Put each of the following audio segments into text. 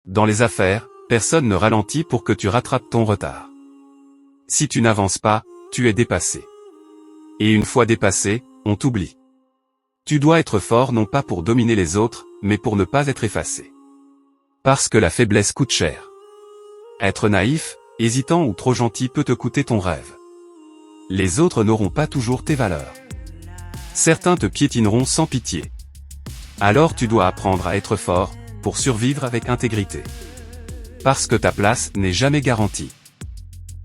Dans les affaires, personne ne ralentit pour que tu rattrapes ton retard. Si tu n'avances pas, tu es dépassé. Et une fois dépassé, on t'oublie. Tu dois être fort non pas pour dominer les autres, mais pour ne pas être effacé. Parce que la faiblesse coûte cher. Être naïf, hésitant ou trop gentil peut te coûter ton rêve. Les autres n'auront pas toujours tes valeurs. Certains te piétineront sans pitié. Alors tu dois apprendre à être fort, pour survivre avec intégrité. Parce que ta place n'est jamais garantie.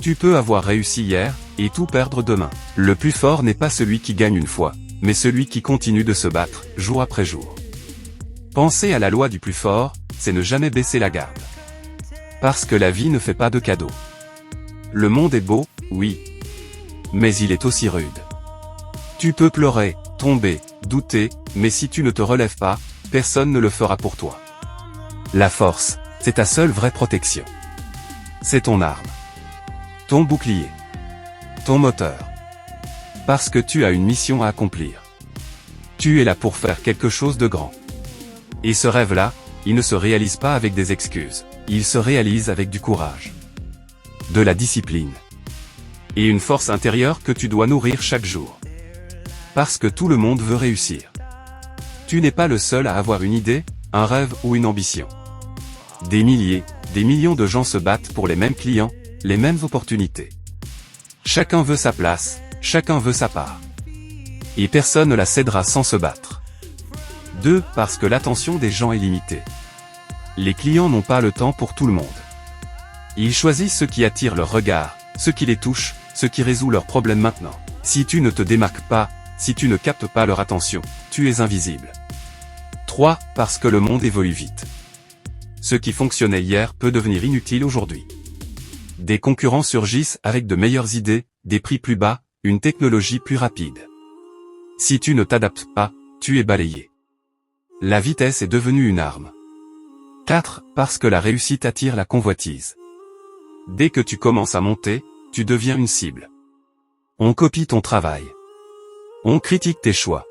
Tu peux avoir réussi hier, et tout perdre demain. Le plus fort n'est pas celui qui gagne une fois, mais celui qui continue de se battre, jour après jour. Penser à la loi du plus fort, c'est ne jamais baisser la garde. Parce que la vie ne fait pas de cadeaux. Le monde est beau, oui. Mais il est aussi rude. Tu peux pleurer, tomber, douter, mais si tu ne te relèves pas, personne ne le fera pour toi. La force, c'est ta seule vraie protection. C'est ton arme. Ton bouclier. Ton moteur. Parce que tu as une mission à accomplir. Tu es là pour faire quelque chose de grand. Et ce rêve-là, il ne se réalise pas avec des excuses, il se réalise avec du courage. De la discipline. Et une force intérieure que tu dois nourrir chaque jour. Parce que tout le monde veut réussir. Tu n'es pas le seul à avoir une idée, un rêve ou une ambition. Des milliers, des millions de gens se battent pour les mêmes clients, les mêmes opportunités. Chacun veut sa place, chacun veut sa part. Et personne ne la cédera sans se battre. 2. Parce que l'attention des gens est limitée. Les clients n'ont pas le temps pour tout le monde. Ils choisissent ce qui attire leur regard, ce qui les touche, ce qui résout leurs problèmes maintenant. Si tu ne te démarques pas, si tu ne captes pas leur attention, tu es invisible. 3. Parce que le monde évolue vite. Ce qui fonctionnait hier peut devenir inutile aujourd'hui. Des concurrents surgissent avec de meilleures idées, des prix plus bas, une technologie plus rapide. Si tu ne t'adaptes pas, tu es balayé. La vitesse est devenue une arme. 4. Parce que la réussite attire la convoitise. Dès que tu commences à monter, tu deviens une cible. On copie ton travail. On critique tes choix.